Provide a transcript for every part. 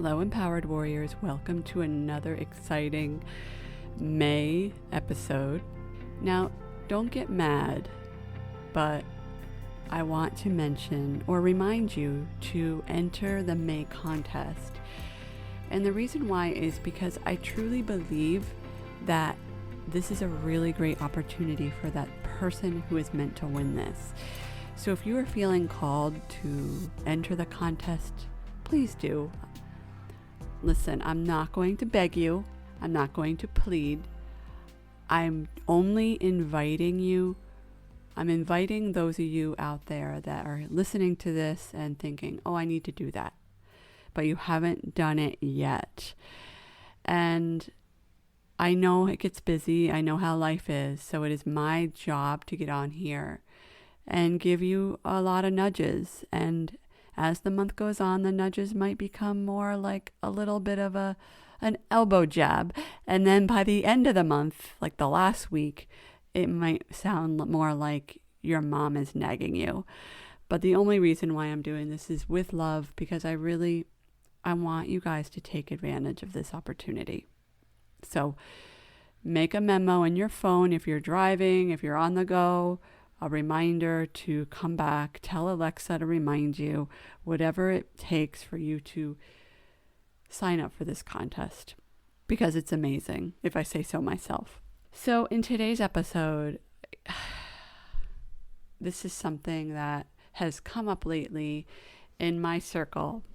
Hello, Empowered Warriors. Welcome to another exciting May episode. Now, don't get mad, but I want to mention or remind you to enter the May contest. And the reason why is because I truly believe that this is a really great opportunity for that person who is meant to win this. So if you are feeling called to enter the contest, please do. Listen, I'm not going to beg you. I'm not going to plead. I'm only inviting you. I'm inviting those of you out there that are listening to this and thinking, oh, I need to do that. But you haven't done it yet. And I know it gets busy. I know how life is. So it is my job to get on here and give you a lot of nudges. And as the month goes on, the nudges might become more like a little bit of an elbow jab. And then by the end of the month, like the last week, it might sound more like your mom is nagging you. But the only reason why I'm doing this is with love, because I want you guys to take advantage of this opportunity. So make a memo in your phone if you're driving, if you're on the go, a reminder to come back, tell Alexa to remind you, whatever it takes for you to sign up for this contest, because it's amazing, if I say so myself. So in today's episode, this is something that has come up lately in my circle,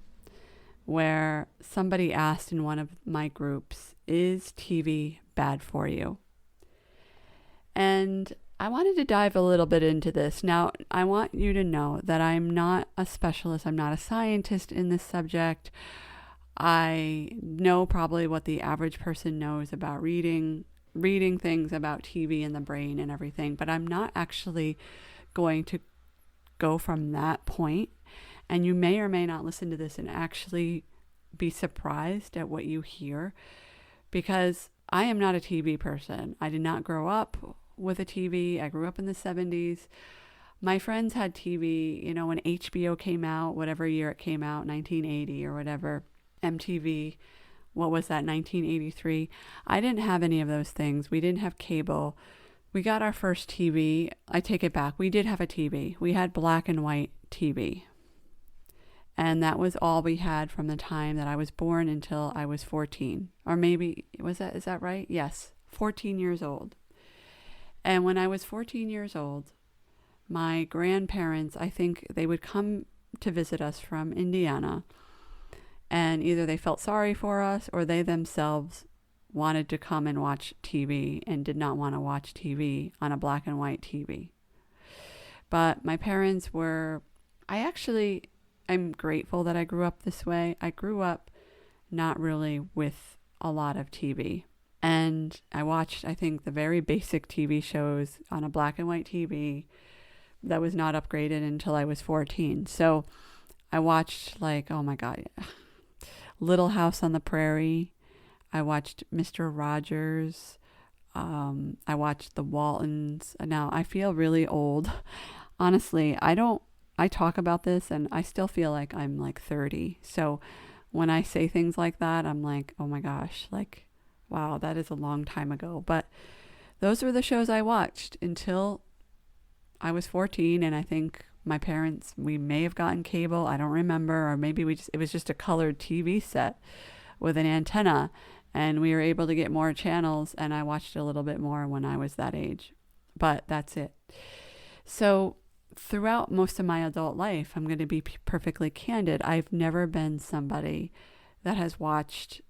where somebody asked in one of my groups, is TV bad for you? And I wanted to dive a little bit into this. Now, I want you to know that I'm not a specialist. I'm not a scientist in this subject. I know probably what the average person knows about reading things about TV and the brain and everything, but I'm not actually going to go from that point. And you may or may not listen to this and actually be surprised at what you hear, because I am not a TV person. I did not grow up with a TV. I grew up in the 70s. My friends had TV, when HBO came out, whatever year it came out, 1980 or whatever, MTV, what was that, 1983? I didn't have any of those things. We didn't have cable. We got our first TV. I take it back. We did have a TV. We had black and white TV. And that was all we had from the time that I was born until I was 14. Or maybe, is that right? Yes, 14 years old. And when I was 14 years old, my grandparents, I think they would come to visit us from Indiana. And either they felt sorry for us or they themselves wanted to come and watch TV and did not want to watch TV on a black and white TV. But my parents I'm grateful that I grew up this way. I grew up not really with a lot of TV. And I watched, I think, the very basic TV shows on a black and white TV that was not upgraded until I was 14. So I watched Little House on the Prairie. I watched Mr. Rogers. I watched The Waltons. Now, I feel really old. Honestly, I talk about this and I still feel like I'm like 30. So when I say things like that, I'm like, oh my gosh, wow, that is a long time ago. But those were the shows I watched until I was 14. And I think my parents, we may have gotten cable. I don't remember. Or maybe it was just a colored TV set with an antenna. And we were able to get more channels. And I watched a little bit more when I was that age. But that's it. So throughout most of my adult life, I'm going to be perfectly candid, I've never been somebody that has watched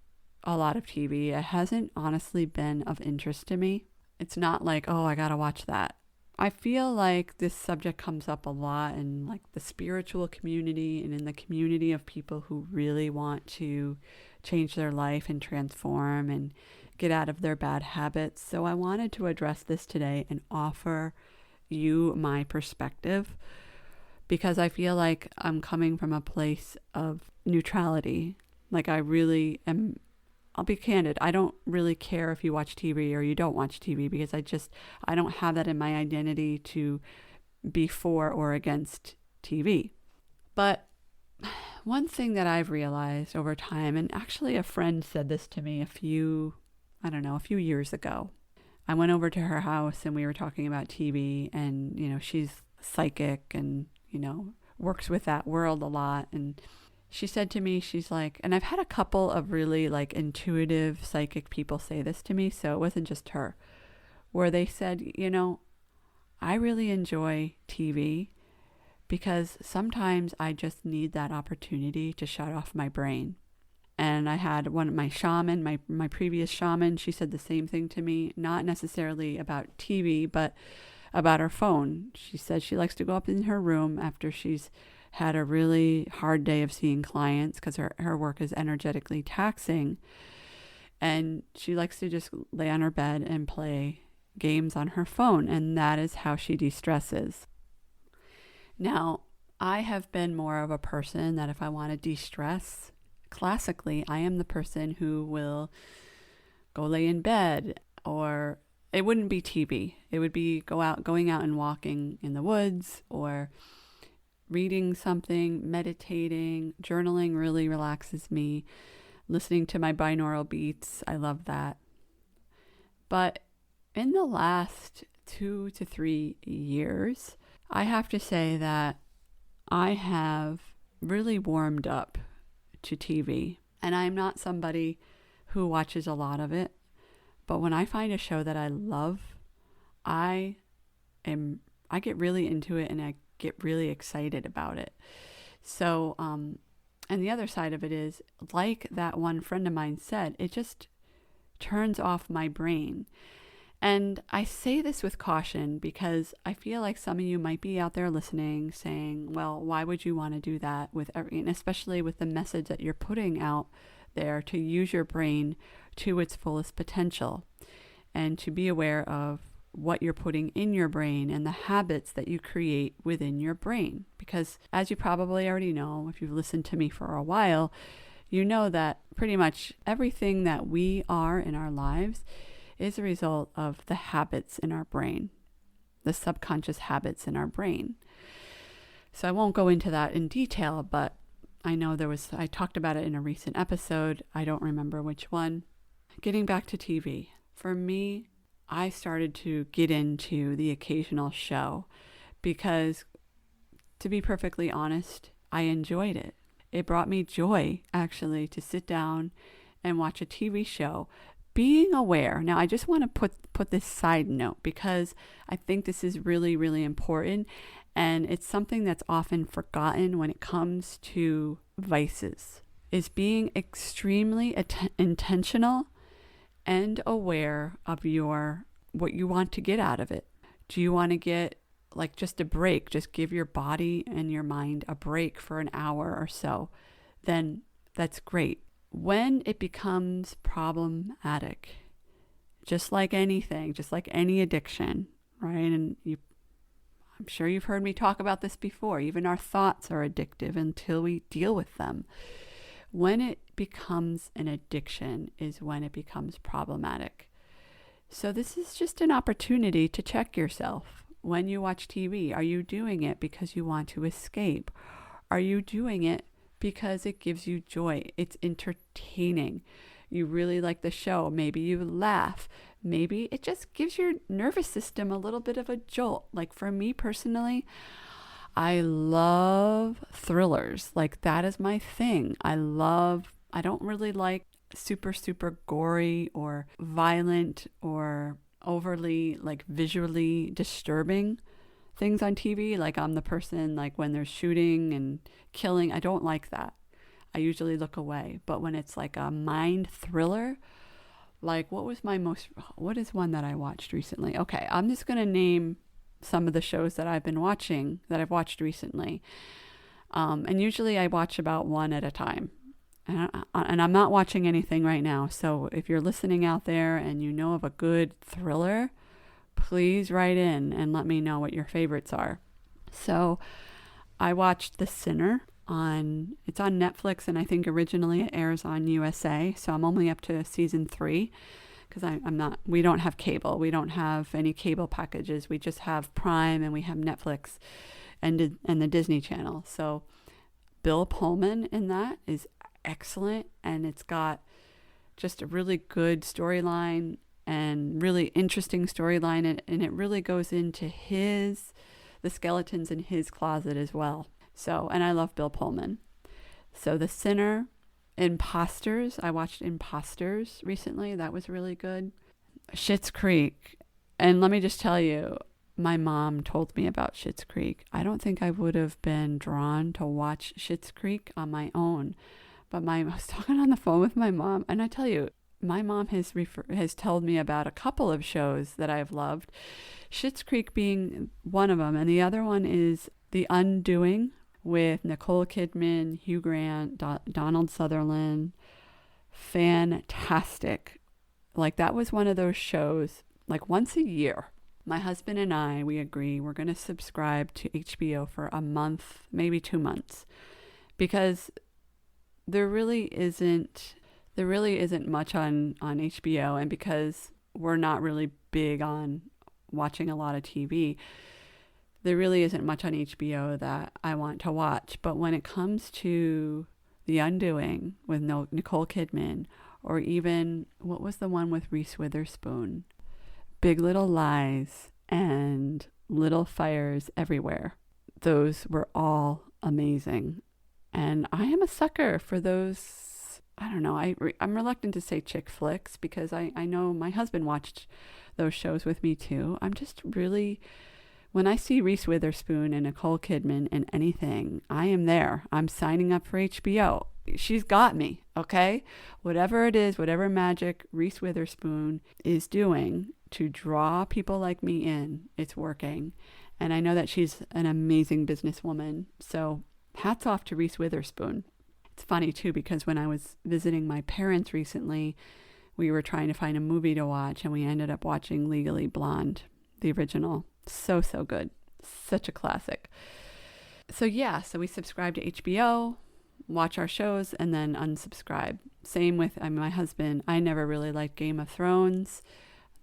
a lot of TV. It hasn't honestly been of interest to me. It's not like, oh, I got to watch that. I feel like this subject comes up a lot in like the spiritual community and in the community of people who really want to change their life and transform and get out of their bad habits. So I wanted to address this today and offer you my perspective, because I feel like I'm coming from a place of neutrality. Like I really am, I'll be candid, I don't really care if you watch TV or you don't watch TV, because I don't have that in my identity to be for or against TV. But one thing that I've realized over time, and actually a friend said this to me a few years ago. I went over to her house and we were talking about TV, and, she's psychic and, works with that world a lot. And she said to me, she's like, and I've had a couple of really like intuitive psychic people say this to me, so it wasn't just her, where they said, I really enjoy TV because sometimes I just need that opportunity to shut off my brain. And I had one of my shaman, my previous shaman, she said the same thing to me, not necessarily about TV, but about her phone. She said she likes to go up in her room after she's had a really hard day of seeing clients because her work is energetically taxing. And she likes to just lay on her bed and play games on her phone. And that is how she de-stresses. Now, I have been more of a person that if I want to de-stress, classically, I am the person who will go lay in bed, or it wouldn't be TV. It would be going out and walking in the woods, or reading something, meditating, journaling really relaxes me. Listening to my binaural beats, I love that. But in the last 2 to 3 years, I have to say that I have really warmed up to TV. And I'm not somebody who watches a lot of it, but when I find a show that I love, I get really into it and I get really excited about it. So, and the other side of it is, like that one friend of mine said, it just turns off my brain. And I say this with caution because I feel like some of you might be out there listening saying, well, why would you want to do that and especially with the message that you're putting out there to use your brain to its fullest potential and to be aware of what you're putting in your brain and the habits that you create within your brain. Because as you probably already know, if you've listened to me for a while, you know that pretty much everything that we are in our lives is a result of the habits in our brain, the subconscious habits in our brain. So I won't go into that in detail, but I know I talked about it in a recent episode. I don't remember which one. Getting back to TV. For me, I started to get into the occasional show because, to be perfectly honest, I enjoyed it. It brought me joy, actually, to sit down and watch a TV show. Being aware. Now, I just want to put this side note because I think this is really, really important. And it's something that's often forgotten when it comes to vices, is being extremely intentional and aware of what you want to get out of it. Do you want to get like just a break? Just give your body and your mind a break for an hour or so. Then that's great. When it becomes problematic, just like anything, just like any addiction, right? And I'm sure you've heard me talk about this before. Even our thoughts are addictive until we deal with them. When it becomes an addiction is when it becomes problematic. So this is just an opportunity to check yourself. When you watch TV, are you doing it because you want to escape? Are you doing it because it gives you joy? It's entertaining. You really like the show. Maybe you laugh. Maybe it just gives your nervous system a little bit of a jolt. Like for me personally, I love thrillers. Like that is my thing. I don't really like super, super gory or violent or overly like visually disturbing things on TV. Like I'm the person, like when they're shooting and killing, I don't like that. I usually look away. But when it's like a mind thriller, like what is one that I watched recently? Okay, I'm just going to name some of the shows that I've watched recently. And usually I watch about one at a time. And I'm not watching anything right now. So if you're listening out there and you know of a good thriller, please write in and let me know what your favorites are. So I watched The Sinner it's on Netflix, and I think originally it airs on USA. So I'm only up to season 3 because we don't have cable. We don't have any cable packages. We just have Prime and we have Netflix and the Disney Channel. So Bill Pullman in that is excellent, and it's got just a really good storyline and really interesting storyline, and it really goes into the skeletons in his closet as well. So, and I love Bill Pullman. So The Sinner, Imposters. I watched Imposters recently. That was really good. Schitt's Creek. And let me just tell you, my mom told me about Schitt's Creek. I don't think I would have been drawn to watch Schitt's Creek on my own. But I was talking on the phone with my mom, and I tell you, my mom has told me about a couple of shows that I've loved. Schitt's Creek being one of them, and the other one is The Undoing with Nicole Kidman, Hugh Grant, Donald Sutherland. Fantastic. Like, that was one of those shows, like once a year. My husband and I, we agree we're going to subscribe to HBO for a month, maybe 2 months, because there really isn't much on HBO, and because we're not really big on watching a lot of TV, there really isn't much on HBO that I want to watch. But when it comes to The Undoing with Nicole Kidman, or even, what was the one with Reese Witherspoon? Big Little Lies and Little Fires Everywhere. Those were all amazing. And I am a sucker for those, I don't know, I'm reluctant to say chick flicks because I know my husband watched those shows with me too. I'm just really, when I see Reese Witherspoon and Nicole Kidman in anything, I am there. I'm signing up for HBO. She's got me, okay? Whatever it is, whatever magic Reese Witherspoon is doing to draw people like me in, it's working. And I know that she's an amazing businesswoman. So hats off to Reese Witherspoon. It's funny too, because when I was visiting my parents recently, we were trying to find a movie to watch, and we ended up watching Legally Blonde, the original. So good. Such a classic. So we subscribe to HBO, watch our shows, and then unsubscribe. Same with my husband. I never really liked Game of Thrones.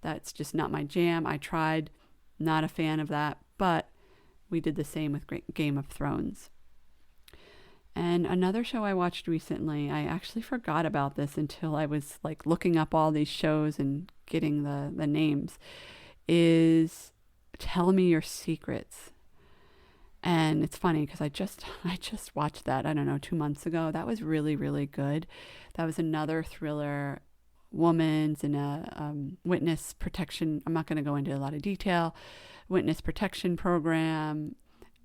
That's just not my jam. I tried, not a fan of that, but we did the same with Game of Thrones. And another show I watched recently, I actually forgot about this until I was like looking up all these shows and getting the names, is Tell Me Your Secrets. And it's funny because I just watched that, I don't know, 2 months ago. That was really, really good. That was another thriller, woman's in a witness protection. I'm not going to go into a lot of detail. Witness protection program,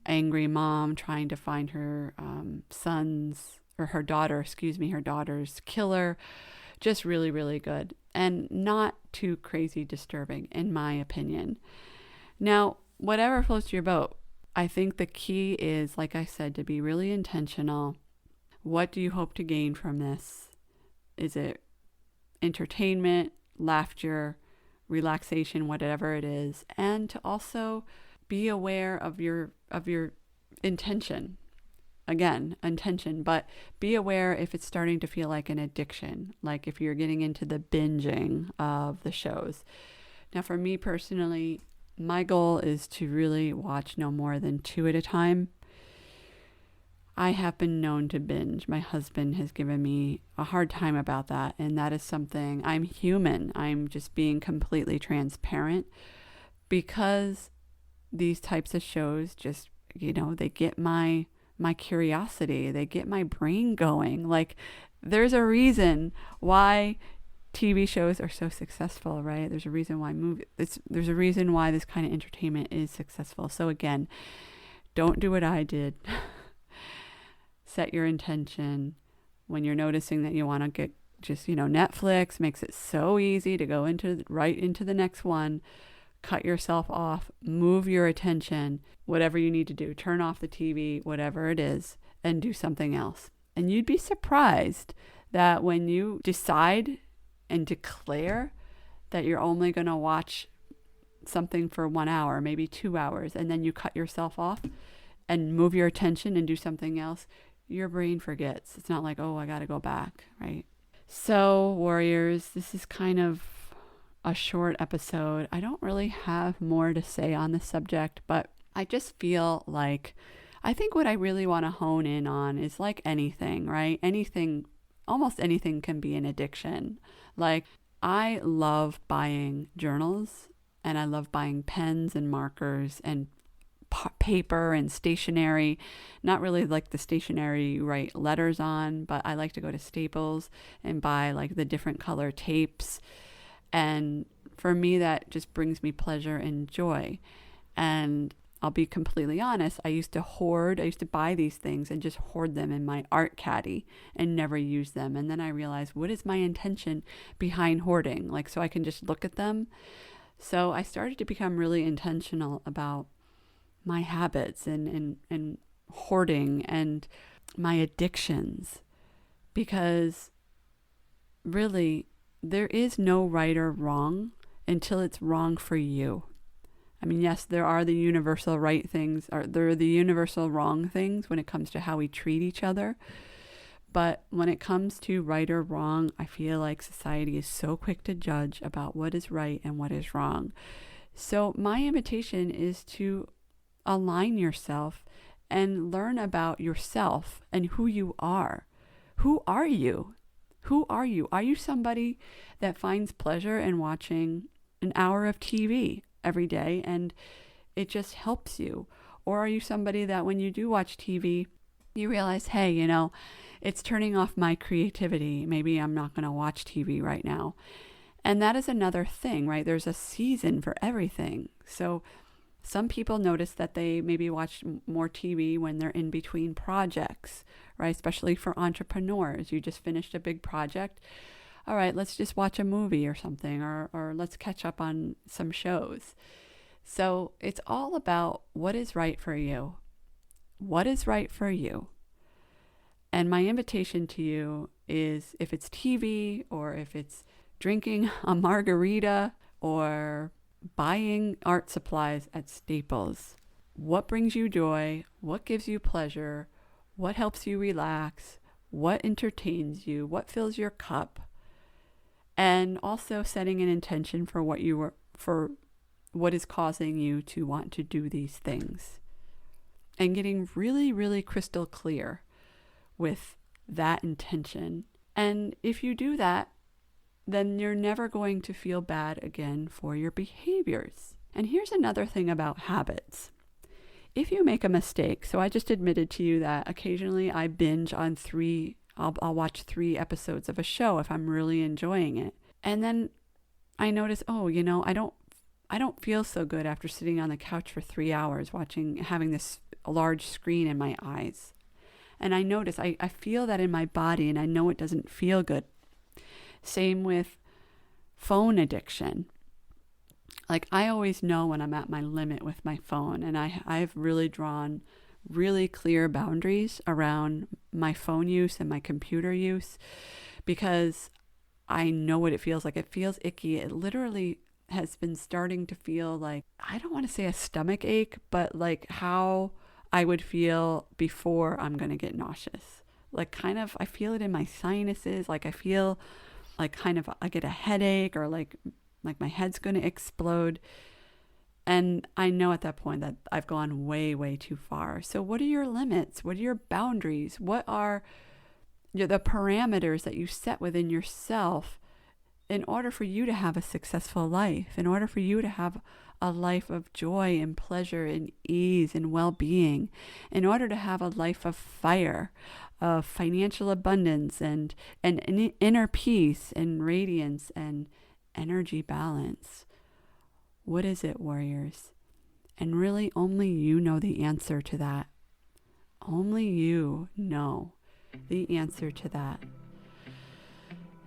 angry mom trying to find her her daughter's killer. Just really, really good. And not too crazy disturbing, in my opinion. Now, whatever floats your boat, I think the key is, like I said, to be really intentional. What do you hope to gain from this? Is it entertainment, laughter, relaxation, whatever it is? And to also be aware of your intention. Again, intention, but be aware if it's starting to feel like an addiction, like if you're getting into the binging of the shows. Now, for me personally, my goal is to really watch no more than 2 at a time. I have been known to binge. My husband has given me a hard time about that, and that is something, I'm human. I'm just being completely transparent, because these types of shows just, they get my curiosity. They get my brain going. Like, there's a reason why TV shows are so successful, right? There's a reason why there's a reason why this kind of entertainment is successful. So again, don't do what I did. Set your intention when you're noticing that you want to get Netflix makes it so easy to go right into the next one. Cut yourself off, move your attention, whatever you need to do, turn off the TV, whatever it is, and do something else. And you'd be surprised that when you decide and declare that you're only going to watch something for 1 hour, maybe 2 hours, and then you cut yourself off and move your attention and do something else, your brain forgets. It's not like, oh, I got to go back, right? So, warriors, this is kind of a short episode. I don't really have more to say on this subject, but I just feel like I think what I really want to hone in on is like anything, right? Almost anything can be an addiction. Like, I love buying journals, and I love buying pens and markers and paper and stationery. Not really like the stationery you write letters on, but I like to go to Staples and buy like the different color tapes. And for me, that just brings me pleasure and joy. And I'll be completely honest, I used to buy these things and just hoard them in my art caddy and never use them. And then I realized, what is my intention behind hoarding? Like, so I can just look at them. So I started to become really intentional about my habits and hoarding and my addictions, because really there is no right or wrong until it's wrong for you. I mean, yes, there are the universal right things, or there are the universal wrong things when it comes to how we treat each other. But when it comes to right or wrong, I feel like society is so quick to judge about what is right and what is wrong. So my invitation is to align yourself and learn about yourself and who you are. Who are you? Who are you? Are you somebody that finds pleasure in watching an hour of TV every day and it just helps you? Or are you somebody that when you do watch TV, you realize, hey, it's turning off my creativity. Maybe I'm not going to watch TV right now. And that is another thing, right? There's a season for everything. So some people notice that they maybe watch more TV when they're in between projects, right? Especially for entrepreneurs. You just finished a big project. All right, let's just watch a movie or something, or let's catch up on some shows. So it's all about what is right for you. What is right for you? And my invitation to you is, if it's TV or if it's drinking a margarita or buying art supplies at Staples, what brings you joy? What gives you pleasure? What helps you relax? What entertains you? What fills your cup? And also setting an intention for what is causing you to want to do these things. And getting really, really crystal clear with that intention. And if you do that, then you're never going to feel bad again for your behaviors. And here's another thing about habits. If you make a mistake, so I just admitted to you that occasionally I binge on I'll watch 3 episodes of a show if I'm really enjoying it. And then I notice, I don't feel so good after sitting on the couch for 3 hours having this large screen in my eyes. And I notice, I feel that in my body, and I know it doesn't feel good. Same with phone addiction. Like, I always know when I'm at my limit with my phone, and I've really drawn really clear boundaries around my phone use and my computer use, because I know what it feels like. It feels icky. It literally has been starting to feel like, I don't want to say a stomach ache, but like how I would feel before I'm going to get nauseous. Like, kind of, I feel it in my sinuses. Like, I feel like kind of, I get a headache, or like my head's going to explode. And I know at that point that I've gone way, way too far. So what are your limits? What are your boundaries? What are the parameters that you set within yourself in order for you to have a successful life, in order for you to have a life of joy and pleasure and ease and well-being, in order to have a life of fire, of financial abundance and inner peace and radiance and energy balance? What is it, warriors? And really, only you know the answer to that. Only you know the answer to that.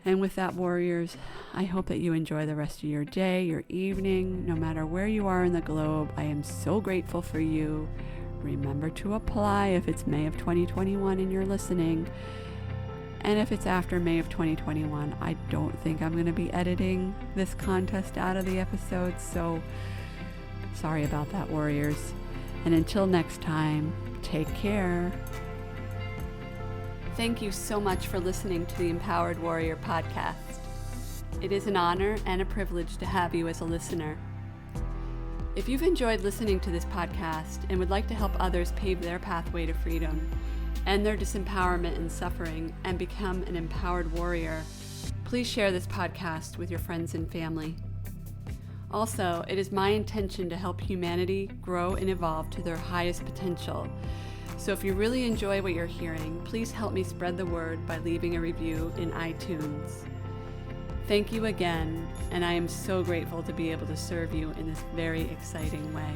And with that, warriors, I hope that you enjoy the rest of your day, your evening, no matter where you are in the globe. I am so grateful for you. Remember to apply if it's May of 2021 and you're listening. And if it's after May of 2021, I don't think I'm going to be editing this contest out of the episode. So sorry about that, warriors. And until next time, take care. Thank you so much for listening to the Empowered Warrior podcast. It is an honor and a privilege to have you as a listener. If you've enjoyed listening to this podcast and would like to help others pave their pathway to freedom, end their disempowerment and suffering, and become an empowered warrior, please share this podcast with your friends and family. Also, it is my intention to help humanity grow and evolve to their highest potential. So if you really enjoy what you're hearing, please help me spread the word by leaving a review in iTunes. Thank you again, and I am so grateful to be able to serve you in this very exciting way.